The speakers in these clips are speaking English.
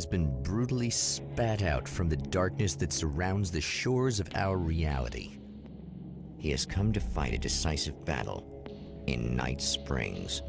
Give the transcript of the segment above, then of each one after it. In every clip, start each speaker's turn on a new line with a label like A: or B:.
A: has been brutally spat out from the darkness that surrounds the shores of our reality. He has come to fight a decisive battle in Night Springs.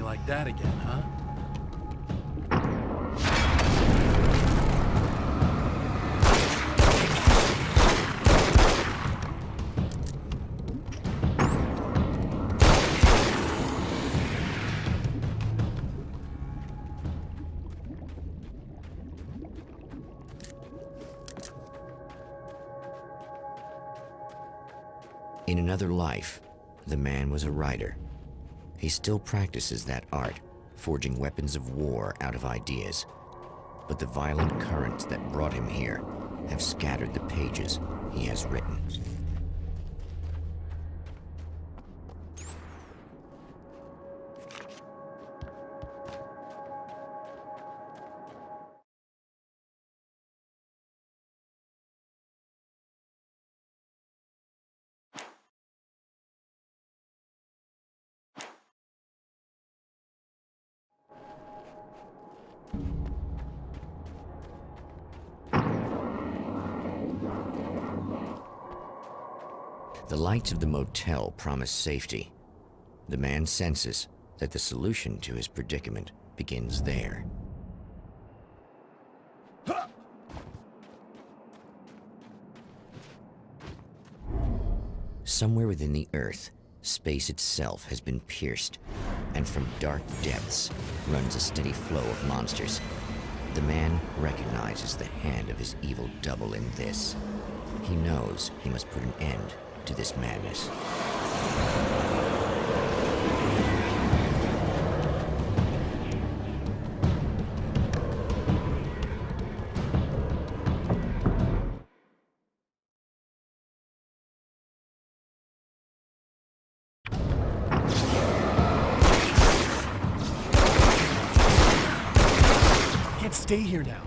B: Like that again, huh?
A: In another life, the man was a writer. He still practices that art, forging weapons of war out of ideas. But the violent currents that brought him here have scattered the pages he has written. The lights of the motel promise safety. The man senses that the solution to his predicament begins there. Somewhere within the Earth, space itself has been pierced, and from dark depths runs a steady flow of monsters. The man recognizes the hand of his evil double in this. He knows he must put an end to this madness.
B: Can't stay here now.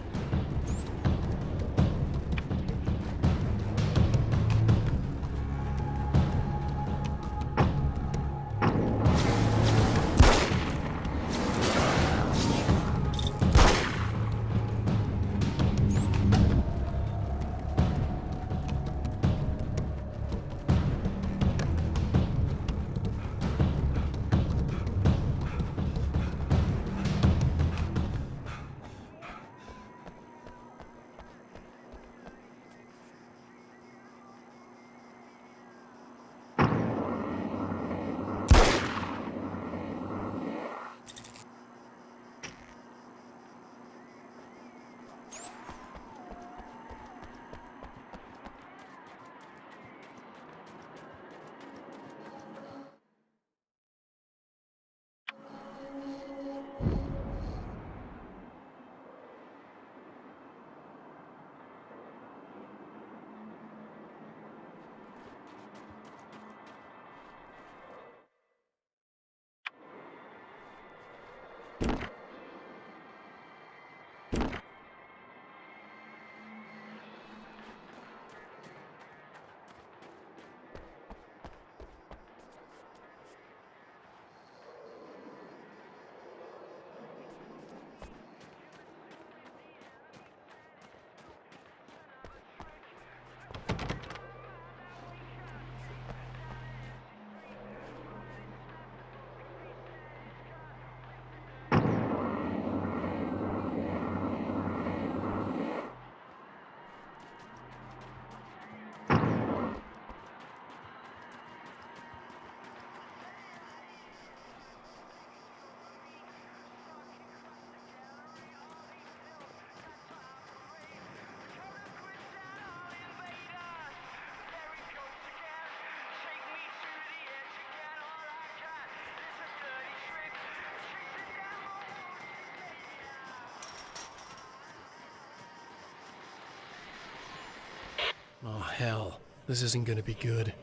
B: hell. This isn't gonna be good.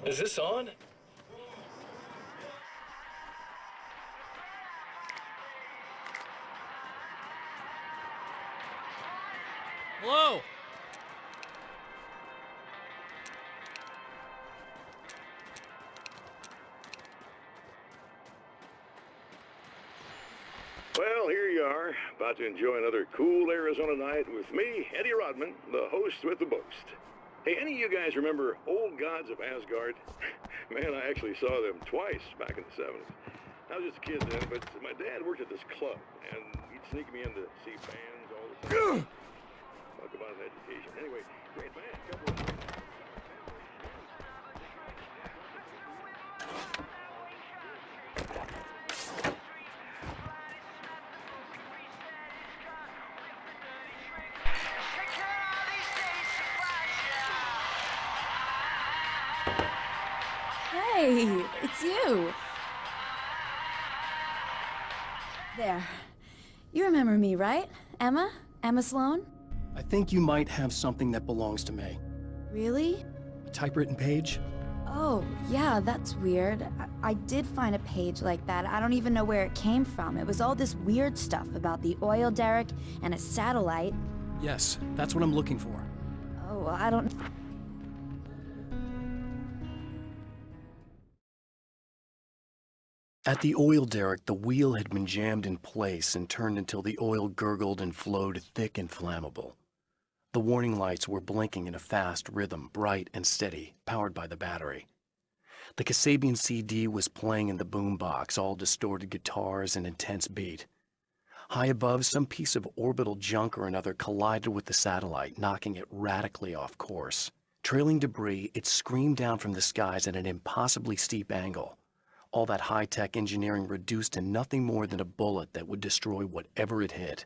B: Is this on? Hello?
C: Well, here you are, about to enjoy another cool Arizona night with me, Eddie Rodman, the host with the boast. Hey, any of you guys remember Old Gods of Asgard? Man, I actually saw them twice back in the 70s. I was just a kid then, but my dad worked at this club, and he'd sneak me in to see bands all the time. Talk about an education. Anyway, great band, couple of...
D: Hey, it's you. There. You remember me, right? Emma? Emma Sloan?
B: I think you might have something that belongs to me.
D: Really?
B: A typewritten page?
D: Oh, yeah, that's weird. I did find a page like that. I don't even know where it came from. It was all this weird stuff about the oil derrick and a satellite.
B: Yes, that's what I'm looking for.
D: Oh, I don't...
B: At the oil derrick, the wheel had been jammed in place and turned until the oil gurgled and flowed thick and flammable. The warning lights were blinking in a fast rhythm, bright and steady, powered by the battery. The Kasabian CD was playing in the boombox, all distorted guitars and intense beat. High above, some piece of orbital junk or another collided with the satellite, knocking it radically off course. Trailing debris, it screamed down from the skies at an impossibly steep angle. All that high-tech engineering reduced to nothing more than a bullet that would destroy whatever it hit.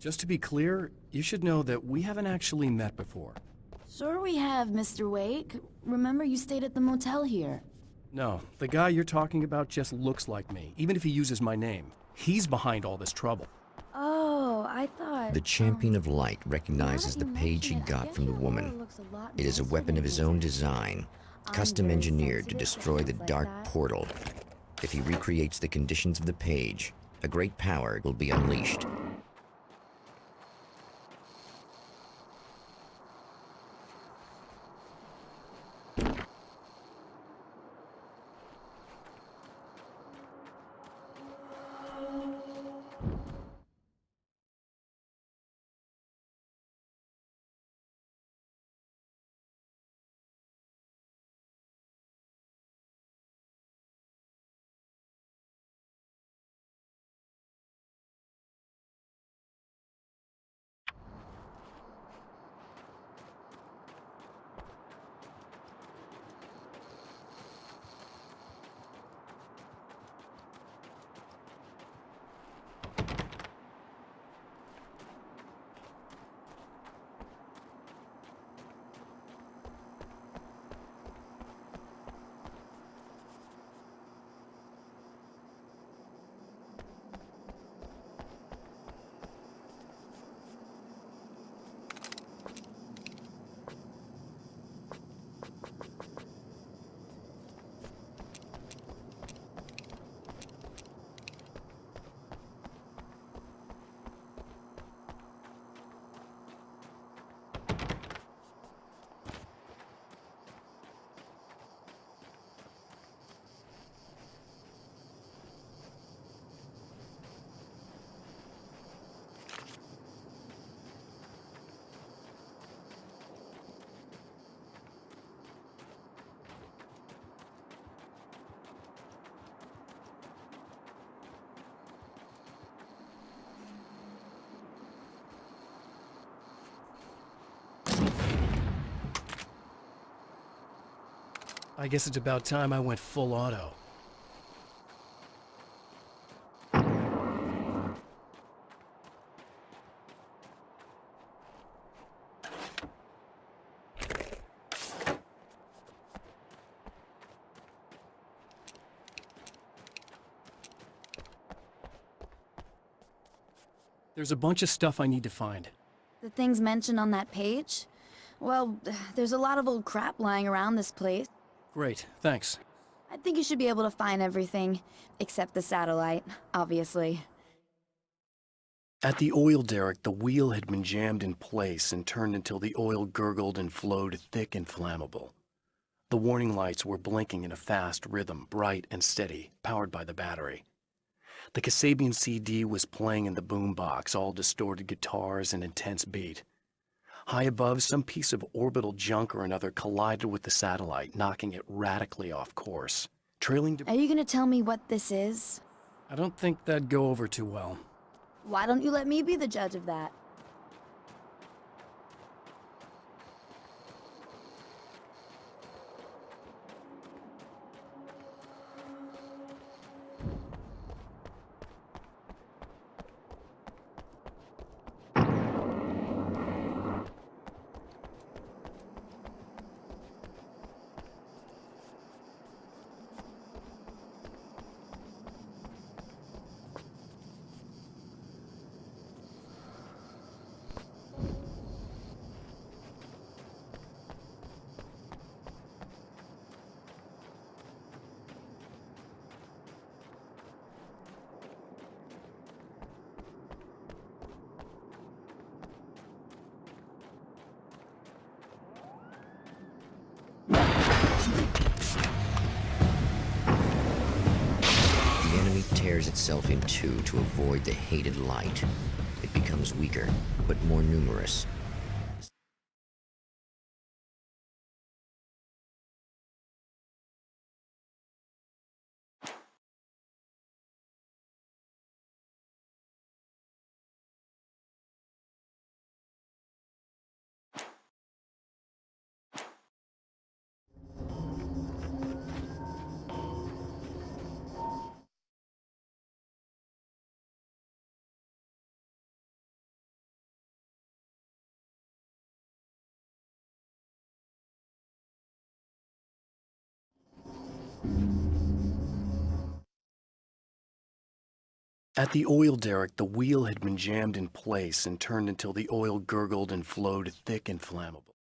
B: Just to be clear, you should know that we haven't actually met before.
D: Sure we have, Mr. Wake. Remember you stayed at the motel here.
B: No, the guy you're talking about just looks like me, even if he uses my name. He's behind all this trouble.
D: Oh, I thought...
A: The Champion of Light recognizes the page he got from the woman. It is a weapon of his own design, custom engineered to destroy the dark portal. If he recreates the conditions of the page, a great power will be unleashed.
B: I guess it's about time I went full auto. There's a bunch of stuff I need to find.
D: The things mentioned on that page? Well, there's a lot of old crap lying around this place.
B: Great, thanks.
D: I think you should be able to find everything, except the satellite, obviously.
B: At the oil derrick, the wheel had been jammed in place and turned until the oil gurgled and flowed thick and flammable. The warning lights were blinking in a fast rhythm, bright and steady, powered by the battery. The Kasabian CD was playing in the boombox, all distorted guitars and intense beat. High above, some piece of orbital junk or another collided with the satellite, knocking it radically off course. Trailing
D: Are you gonna tell me what this is?
B: I don't think that'd go over too well.
D: Why don't you let me be the judge of that?
A: The enemy tears itself in two to avoid the hated light. It becomes weaker, but more numerous.
B: At the oil derrick, the wheel had been jammed in place and turned until the oil gurgled and flowed thick and flammable.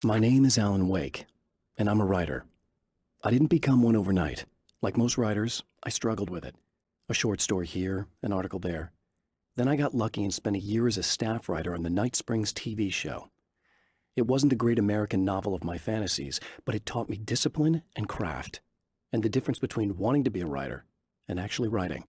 B: My name is Alan Wake, and I'm a writer. I didn't become one overnight. Like most writers, I struggled with it. A short story here, an article there. Then I got lucky and spent a year as a staff writer on the Night Springs TV show. It wasn't the great American novel of my fantasies, but it taught me discipline and craft, and the difference between wanting to be a writer and actually writing.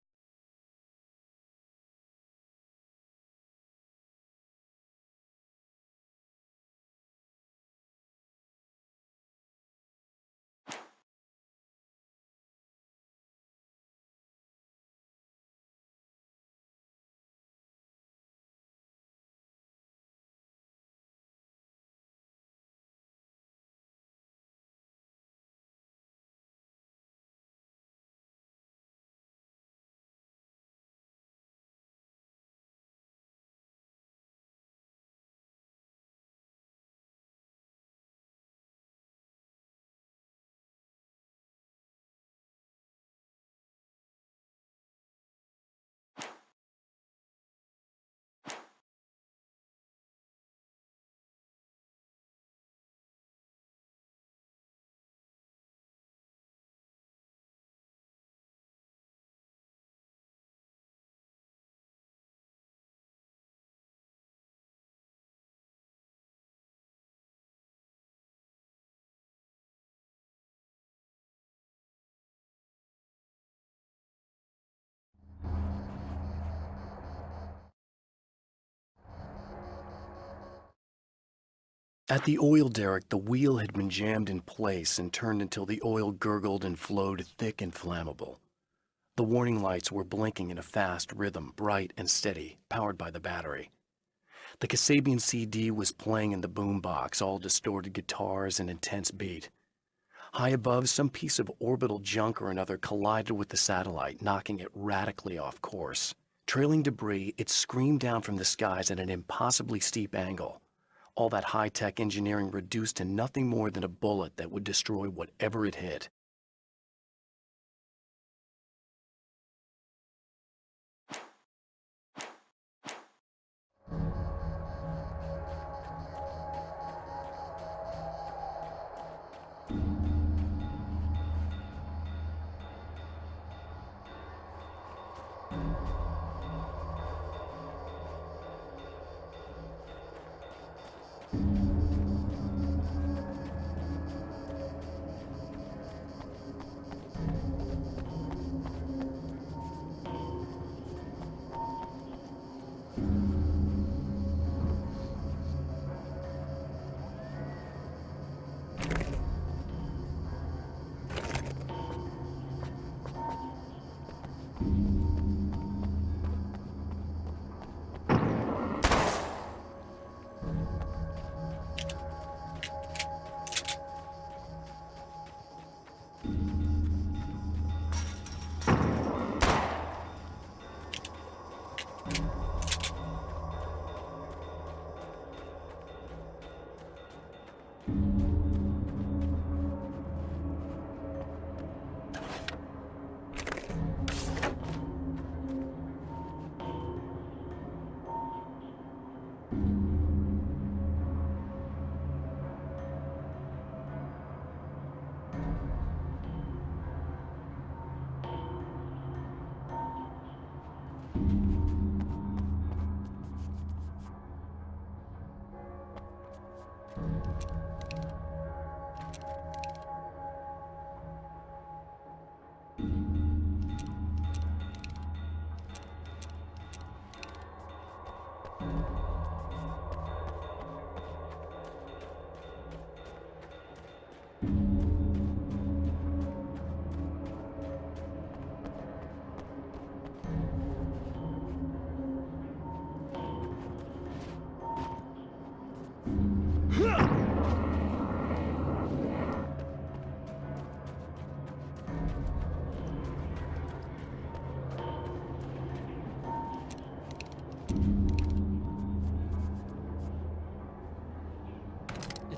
B: At the oil derrick, the wheel had been jammed in place and turned until the oil gurgled and flowed thick and flammable. The warning lights were blinking in a fast rhythm, bright and steady, powered by the battery. The Kasabian CD was playing in the boombox, all distorted guitars and intense beat. High above, some piece of orbital junk or another collided with the satellite, knocking it radically off course. Trailing debris, it screamed down from the skies at an impossibly steep angle. All that high-tech engineering reduced to nothing more than a bullet that would destroy whatever it hit.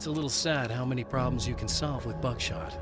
B: It's a little sad how many problems you can solve with buckshot.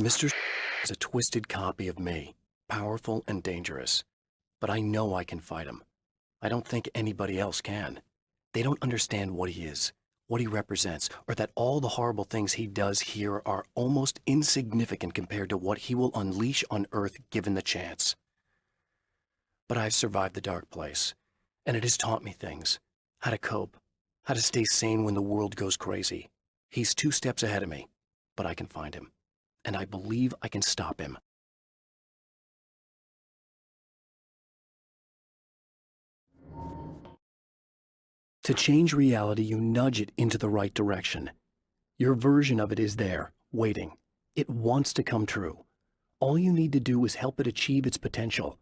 B: Mr. is a twisted copy of me, powerful and dangerous. But I know I can fight him. I don't think anybody else can. They don't understand what he is, what he represents, or that all the horrible things he does here are almost insignificant compared to what he will unleash on Earth given the chance. But I've survived the dark place, and it has taught me things. How to cope, how to stay sane when the world goes crazy. He's 2 steps ahead of me, but I can find him. And I believe I can stop him. To change reality, you nudge it into the right direction. Your version of it is there, waiting. It wants to come true. All you need to do is help it achieve its potential.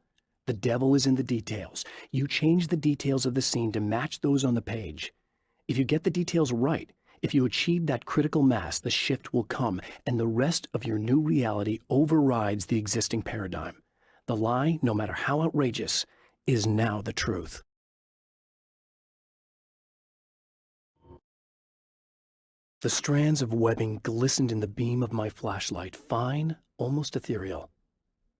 B: The devil is in the details. You change the details of the scene to match those on the page. If you get the details right, if you achieve that critical mass, the shift will come, and the rest of your new reality overrides the existing paradigm. The lie, no matter how outrageous, is now the truth. The strands of webbing glistened in the beam of my flashlight, fine, almost ethereal.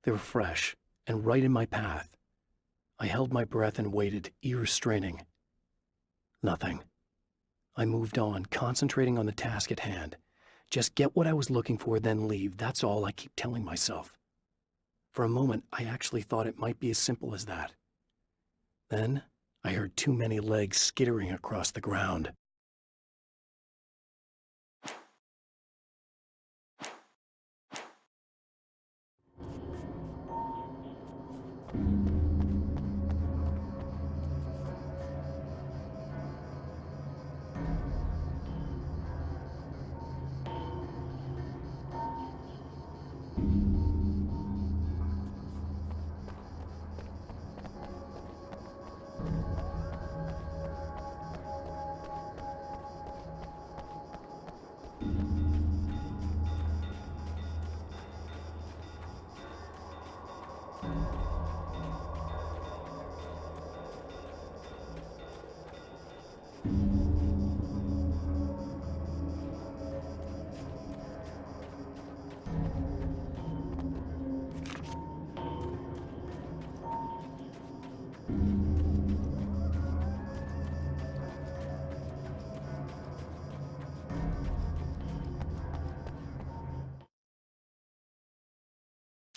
B: They were fresh and right in my path. I held my breath and waited, ears straining. Nothing. I moved on, concentrating on the task at hand. Just get what I was looking for, then leave. That's all I keep telling myself. For a moment, I actually thought it might be as simple as that. Then, I heard too many legs skittering across the ground.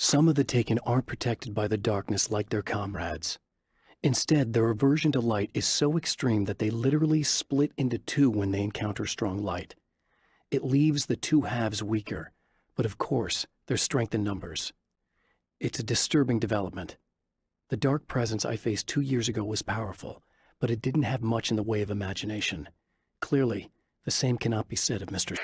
B: Some of the Taken aren't protected by the darkness like their comrades. Instead, their aversion to light is so extreme that they literally split into 2 when they encounter strong light. It leaves the 2 halves weaker, but of course, there's strength in numbers. It's a disturbing development. The dark presence I faced 2 years ago was powerful, but it didn't have much in the way of imagination. Clearly, the same cannot be said of Mr.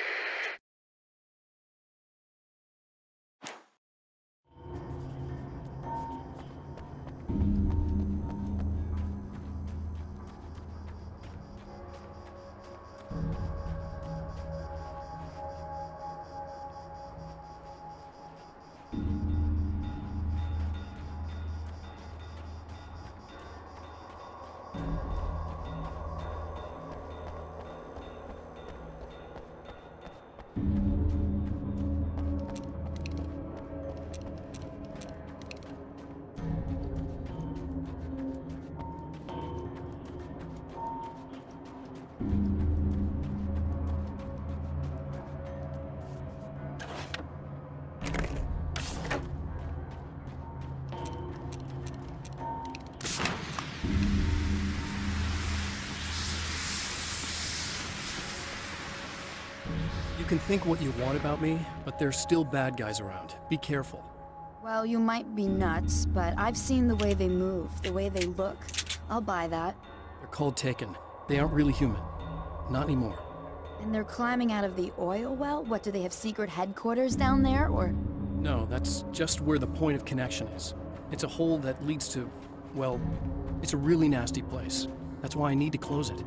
B: You can think what you want about me, but there's still bad guys around. Be careful.
D: Well, you might be nuts, but I've seen the way they move, the way they look. I'll buy that.
B: They're called Taken. They aren't really human. Not anymore.
D: And they're climbing out of the oil well? What, do they have secret headquarters down there, or...?
B: No, that's just where the point of connection is. It's a hole that leads to, well, it's a really nasty place. That's why I need to close it.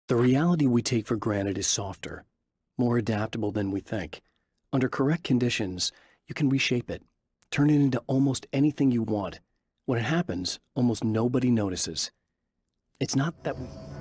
B: The reality we take for granted is softer, more adaptable than we think. Under correct conditions, you can reshape it, turn it into almost anything you want. When it happens, almost nobody notices. It's not that we...